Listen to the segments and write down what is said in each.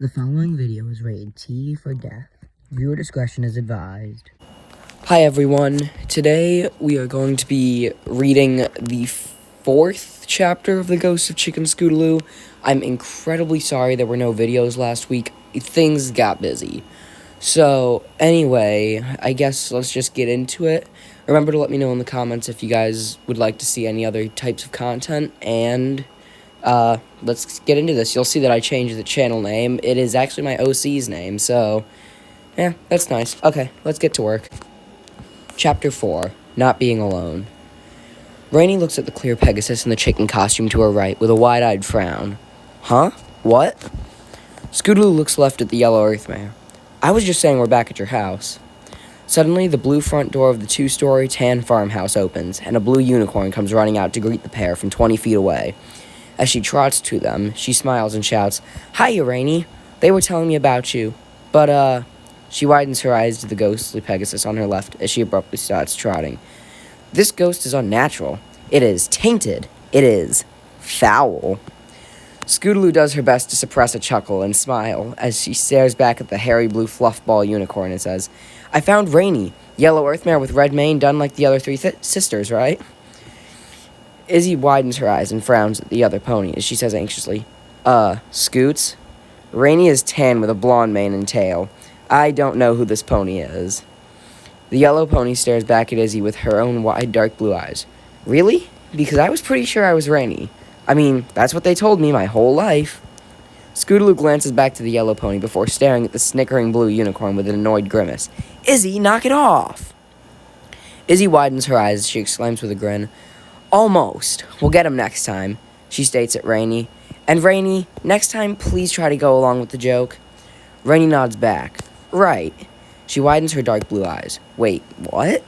The following video is rated T for death. Viewer discretion is advised. Hi everyone, today we are going to be reading the fourth chapter of The Ghost of Chicken Scootaloo. I'm incredibly sorry there were no videos last week. Things got busy. So, anyway, I guess let's just get into it. Remember to let me know in the comments if you guys would like to see any other types of content, and let's get into this. You'll see that I changed the channel name. It is actually my OC's name, so yeah, that's nice. Okay, let's get to work. Chapter 4, Not Being Alone. Rainey looks at the clear Pegasus in the chicken costume to her right with a wide-eyed frown. Huh? What? Scootaloo looks left at the yellow Earthmare. I was just saying we're back at your house. Suddenly, the blue front door of the two-story tan farmhouse opens, and a blue unicorn comes running out to greet the pair from 20 feet away. As she trots to them, she smiles and shouts, "Hiya, Rainey. They were telling me about you. But, She widens her eyes to the ghostly Pegasus on her left as she abruptly starts trotting. This ghost is unnatural. It is tainted. It is foul. Scootaloo does her best to suppress a chuckle and smile as she stares back at the hairy blue fluffball unicorn and says, I found Rainey, yellow Earthmare with red mane done like the other three sisters, right? Izzy widens her eyes and frowns at the other pony as she says anxiously, Scoots? Rainey is tan with a blonde mane and tail. I don't know who this pony is. The yellow pony stares back at Izzy with her own wide, dark blue eyes. Really? Because I was pretty sure I was Rainey. I mean, that's what they told me my whole life. Scootaloo glances back to the yellow pony before staring at the snickering blue unicorn with an annoyed grimace. Izzy, knock it off! Izzy widens her eyes as she exclaims with a grin, Almost. We'll get him next time, she states at Rainey. And Rainey, next time please try to go along with the joke. Rainey nods back. Right. She widens her dark blue eyes. Wait, what?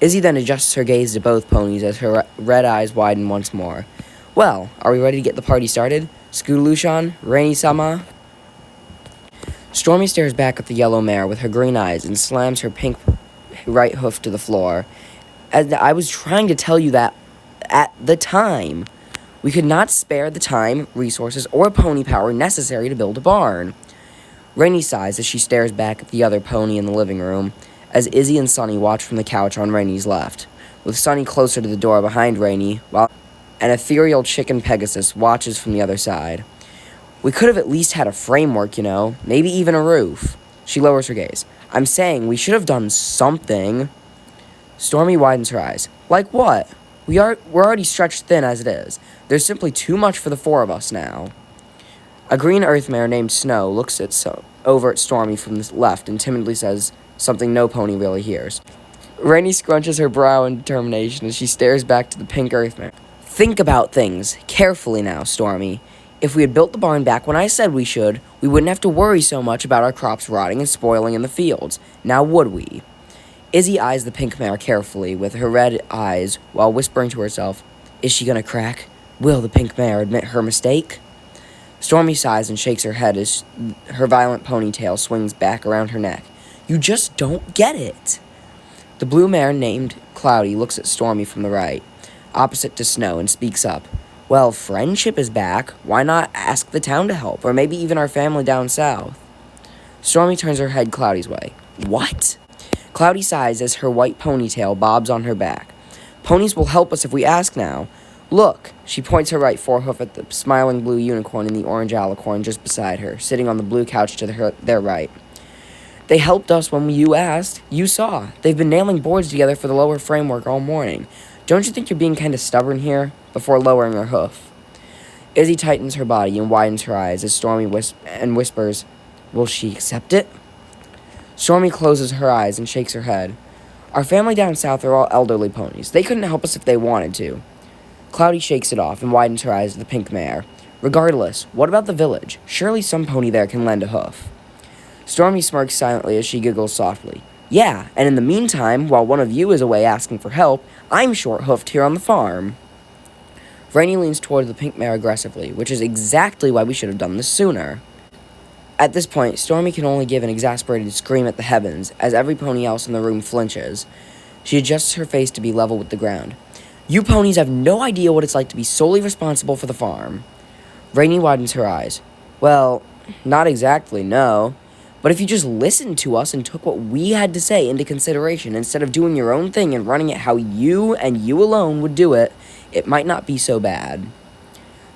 Izzy then adjusts her gaze to both ponies as her red eyes widen once more. Well, are we ready to get the party started? Scootaloo-chan, Rainey-sama? Stormy stares back at the yellow mare with her green eyes and slams her pink right hoof to the floor. As I was trying to tell you that at the time. We could not spare the time, resources, or pony power necessary to build a barn. Rainey sighs as she stares back at the other pony in the living room, as Izzy and Sunny watch from the couch on Rainey's left, with Sunny closer to the door behind Rainey, while an ethereal chicken Pegasus watches from the other side. We could have at least had a framework, maybe even a roof. She lowers her gaze. I'm saying we should have done something. Stormy widens her eyes. Like what? We're already stretched thin as it is. There's simply too much for the four of us now. A green Earthmare named Snow looks over at Stormy from the left and timidly says something no pony really hears. Rainey scrunches her brow in determination as she stares back to the pink Earthmare. Think about things carefully now, Stormy. If we had built the barn back when I said we should, we wouldn't have to worry so much about our crops rotting and spoiling in the fields. Now would we? Izzy eyes the pink mare carefully with her red eyes while whispering to herself, Is she gonna crack? Will the pink mare admit her mistake? Stormy sighs and shakes her head as her violent ponytail swings back around her neck. You just don't get it. The blue mare named Cloudy looks at Stormy from the right, opposite to Snow, and speaks up. Well, friendship is back. Why not ask the town to help, or maybe even our family down south? Stormy turns her head Cloudy's way. What? Cloudy sighs as her white ponytail bobs on her back. Ponies will help us if we ask now. Look, she points her right forehoof at the smiling blue unicorn and the orange alicorn just beside her, sitting on the blue couch to their right. They helped us when you asked. You saw. They've been nailing boards together for the lower framework all morning. Don't you think you're being kind of stubborn here? Before lowering her hoof. Izzy tightens her body and widens her eyes as Stormy whispers, Will she accept it? Stormy closes her eyes and shakes her head. Our family down south are all elderly ponies. They couldn't help us if they wanted to. Cloudy shakes it off and widens her eyes to the pink mare. Regardless, what about the village? Surely some pony there can lend a hoof. Stormy smirks silently as she giggles softly. Yeah, and in the meantime, while one of you is away asking for help, I'm short-hoofed here on the farm. Rainey leans toward the pink mare aggressively, which is exactly why we should have done this sooner. At this point, Stormy can only give an exasperated scream at the heavens, as every pony else in the room flinches. She adjusts her face to be level with the ground. You ponies have no idea what it's like to be solely responsible for the farm. Rainey widens her eyes. Well, not exactly, no. But if you just listened to us and took what we had to say into consideration instead of doing your own thing and running it how you and you alone would do it, it might not be so bad.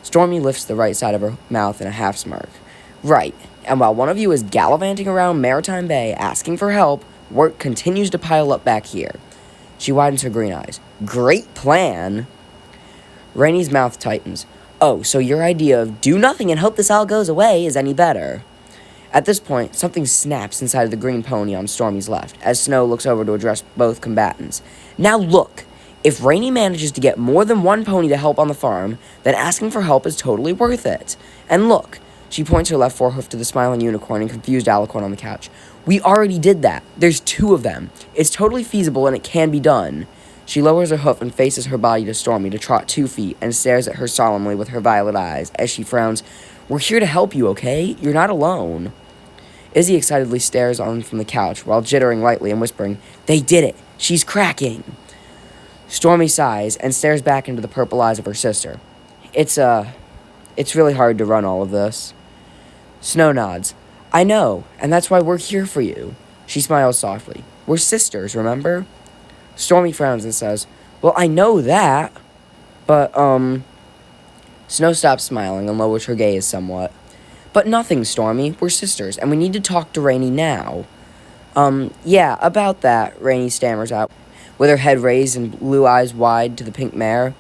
Stormy lifts the right side of her mouth in a half smirk. Right, and while one of you is gallivanting around Maritime Bay asking for help, work continues to pile up back here. She widens her green eyes. Great plan! Rainy's mouth tightens. Oh, so your idea of do nothing and hope this all goes away is any better. At this point, something snaps inside of the green pony on Stormy's left, as Snow looks over to address both combatants. Now look! If Rainy manages to get more than one pony to help on the farm, then asking for help is totally worth it. And look, she points her left forehoof to the smiling unicorn and confused alicorn on the couch. We already did that. There's 2 of them. It's totally feasible and it can be done. She lowers her hoof and faces her body to Stormy to trot 2 feet and stares at her solemnly with her violet eyes as she frowns. We're here to help you, okay? You're not alone. Izzy excitedly stares on from the couch while jittering lightly and whispering, They did it! She's cracking! Stormy sighs and stares back into the purple eyes of her sister. It's really hard to run all of this. Snow nods. I know, and that's why we're here for you. She smiles softly. We're sisters, remember? Stormy frowns and says, Well, I know that, but, Snow stops smiling and lowers her gaze somewhat. But nothing, Stormy. We're sisters, and we need to talk to Rainy now. Yeah, about that, Rainy stammers out, with her head raised and blue eyes wide to the pink mare.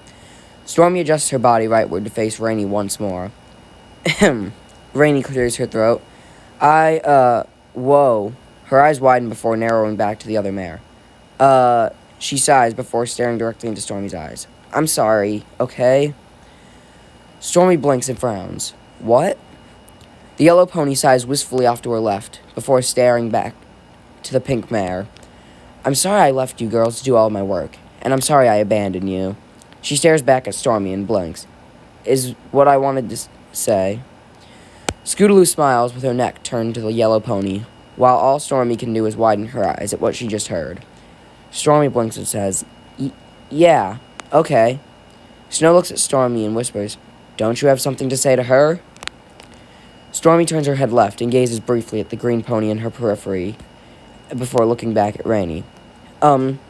Stormy adjusts her body rightward to face Rainy once more. Ahem. Rainy clears her throat. Whoa. Her eyes widen before narrowing back to the other mare. She sighs before staring directly into Stormy's eyes. I'm sorry, okay? Stormy blinks and frowns. What? The yellow pony sighs wistfully off to her left, before staring back to the pink mare. I'm sorry I left you girls to do all my work, and I'm sorry I abandoned you. She stares back at Stormy and blinks. Is what I wanted to say. Scootaloo smiles with her neck turned to the yellow pony, while all Stormy can do is widen her eyes at what she just heard. Stormy blinks and says, Yeah, okay. Snow looks at Stormy and whispers, Don't you have something to say to her? Stormy turns her head left and gazes briefly at the green pony in her periphery before looking back at Rainy.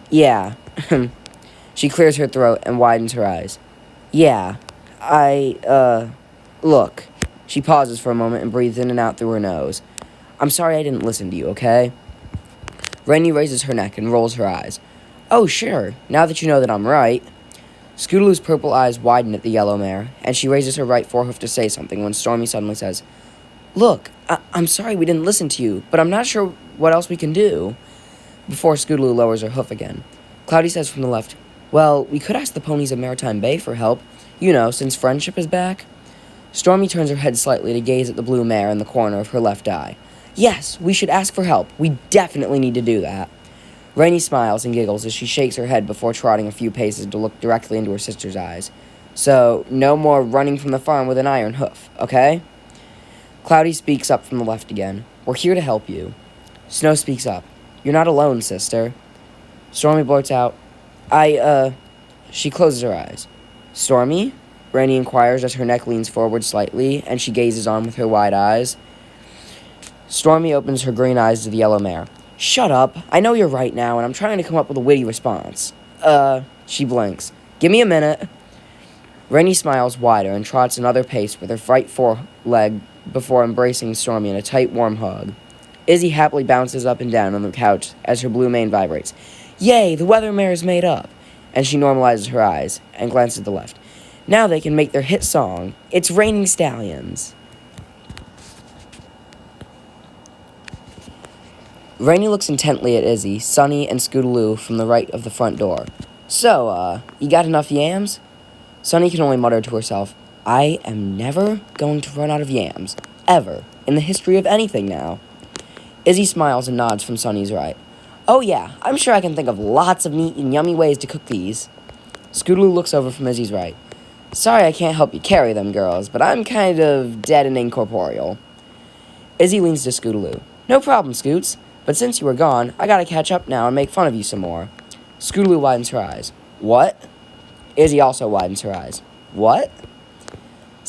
Yeah. She clears her throat and widens her eyes. Yeah, look. She pauses for a moment and breathes in and out through her nose. I'm sorry I didn't listen to you, okay? Rainy raises her neck and rolls her eyes. Oh, sure, now that you know that I'm right. Scootaloo's purple eyes widen at the yellow mare, and she raises her right forehoof to say something when Stormy suddenly says, Look, I'm sorry we didn't listen to you, but I'm not sure what else we can do. Before Scootaloo lowers her hoof again. Cloudy says from the left, Well, we could ask the ponies of Maritime Bay for help, since friendship is back. Stormy turns her head slightly to gaze at the blue mare in the corner of her left eye. Yes, we should ask for help. We definitely need to do that. Rainy smiles and giggles as she shakes her head before trotting a few paces to look directly into her sister's eyes. So, no more running from the farm with an iron hoof, okay? Cloudy speaks up from the left again. We're here to help you. Snow speaks up. You're not alone, sister. Stormy blurts out, She closes her eyes. Stormy? Rainy inquires as her neck leans forward slightly, and she gazes on with her wide eyes. Stormy opens her green eyes to the yellow mare. Shut up. I know you're right now, and I'm trying to come up with a witty response. She blinks. Give me a minute. Rainy smiles wider and trots another pace with her right foreleg before embracing Stormy in a tight, warm hug. Izzy happily bounces up and down on the couch as her blue mane vibrates. Yay, the weather mare is made up. And she normalizes her eyes and glances to the left. Now they can make their hit song. It's Raining Stallions. Rainy looks intently at Izzy, Sunny, and Scootaloo from the right of the front door. So, you got enough yams? Sunny can only mutter to herself, I am never going to run out of yams. Ever. In the history of anything now. Izzy smiles and nods from Sunny's right. Oh yeah, I'm sure I can think of lots of neat and yummy ways to cook these. Scootaloo looks over from Izzy's right. Sorry I can't help you carry them, girls, but I'm kind of dead and incorporeal. Izzy leans to Scootaloo. No problem, Scoots. But since you were gone, I gotta catch up now and make fun of you some more. Scootaloo widens her eyes. What? Izzy also widens her eyes. What?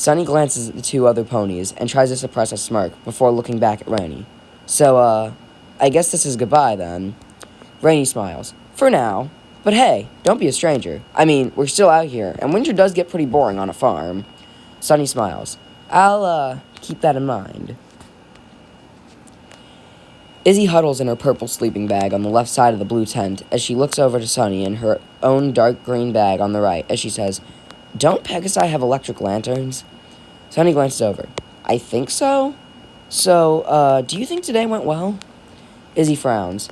Sunny glances at the two other ponies and tries to suppress a smirk before looking back at Rainy. So, I guess this is goodbye then. Rainy smiles. For now. But hey, don't be a stranger. I mean, we're still out here, and winter does get pretty boring on a farm. Sunny smiles. I'll, keep that in mind. Izzy huddles in her purple sleeping bag on the left side of the blue tent as she looks over to Sunny in her own dark green bag on the right as she says, Don't Pegasi have electric lanterns? Sunny glances over. I think so? So, do you think today went well? Izzy frowns.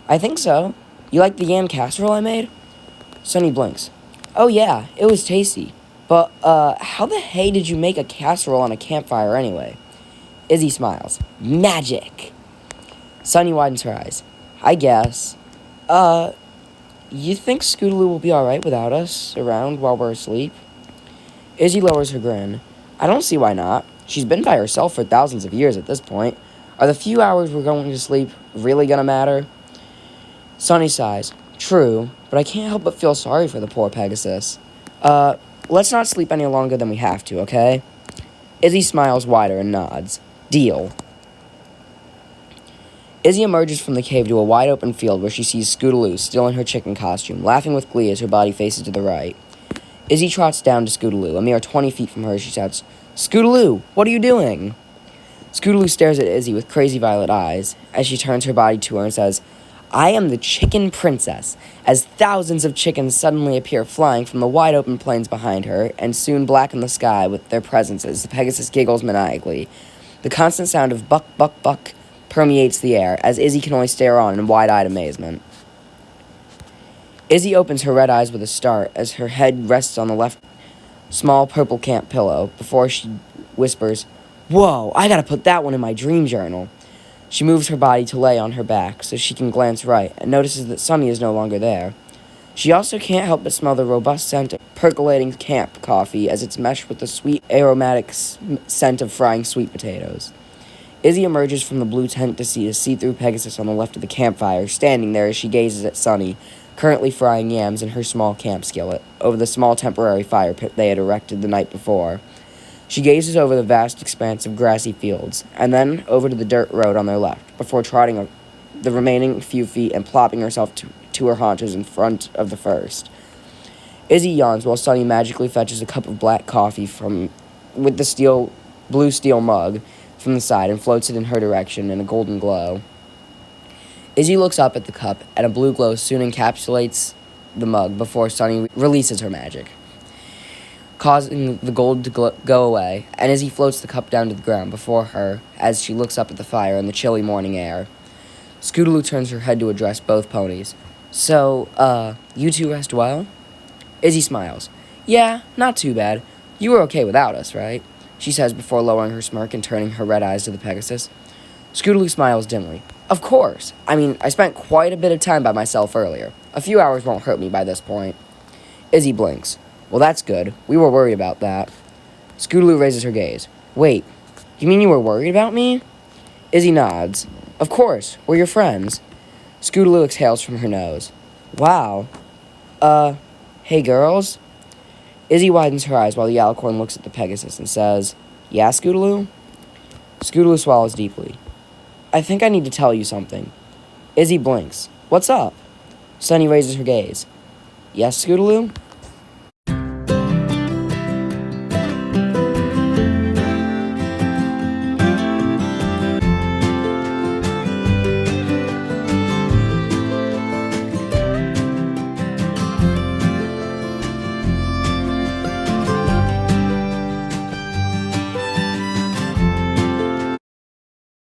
I think so. You like the yam casserole I made? Sunny blinks. Oh yeah, it was tasty. But, how the hey did you make a casserole on a campfire anyway? Izzy smiles. Magic! Sunny widens her eyes. I guess. You think Scootaloo will be alright without us around while we're asleep? Izzy lowers her grin. I don't see why not. She's been by herself for thousands of years at this point. Are the few hours we're going to sleep really gonna matter? Sunny sighs. True, but I can't help but feel sorry for the poor Pegasus. Let's not sleep any longer than we have to, okay? Izzy smiles wider and nods. Deal. Izzy emerges from the cave to a wide-open field where she sees Scootaloo still in her chicken costume, laughing with glee as her body faces to the right. Izzy trots down to Scootaloo. A mere 20 feet from her, she shouts, Scootaloo, what are you doing? Scootaloo stares at Izzy with crazy violet eyes as she turns her body to her and says, I am the chicken princess, as thousands of chickens suddenly appear flying from the wide-open plains behind her and soon blacken the sky with their presence as the Pegasus giggles maniacally. The constant sound of buck, buck, buck permeates the air, as Izzy can only stare on in wide-eyed amazement. Izzy opens her red eyes with a start as her head rests on the left small purple camp pillow before she whispers, Whoa, I gotta put that one in my dream journal. She moves her body to lay on her back so she can glance right and notices that Sunny is no longer there. She also can't help but smell the robust scent of percolating camp coffee as it's meshed with the sweet aromatic scent of frying sweet potatoes. Izzy emerges from the blue tent to see a see-through Pegasus on the left of the campfire, standing there as she gazes at Sunny, currently frying yams in her small camp skillet, over the small temporary fire pit they had erected the night before. She gazes over the vast expanse of grassy fields, and then over to the dirt road on their left, before trotting the remaining few feet and plopping herself to her haunches in front of the first. Izzy yawns while Sunny magically fetches a cup of black coffee with the blue steel mug from the side and floats it in her direction in a golden glow. Izzy looks up at the cup, and a blue glow soon encapsulates the mug before Sunny releases her magic, causing the gold to go away, and Izzy floats the cup down to the ground before her as she looks up at the fire in the chilly morning air. Scootaloo turns her head to address both ponies. So, you two rest well? Izzy smiles. Yeah, not too bad. You were okay without us, right? She says before lowering her smirk and turning her red eyes to the Pegasus. Scootaloo smiles dimly. Of course. I mean, I spent quite a bit of time by myself earlier. A few hours won't hurt me by this point. Izzy blinks. Well, that's good. We were worried about that. Scootaloo raises her gaze. Wait, you mean you were worried about me? Izzy nods. Of course, we're your friends. Scootaloo exhales from her nose. Wow. Hey girls? Izzy widens her eyes while the alicorn looks at the Pegasus and says, Yeah, Scootaloo? Scootaloo swallows deeply. I think I need to tell you something. Izzy blinks. What's up? Sunny raises her gaze. Yes, Scootaloo?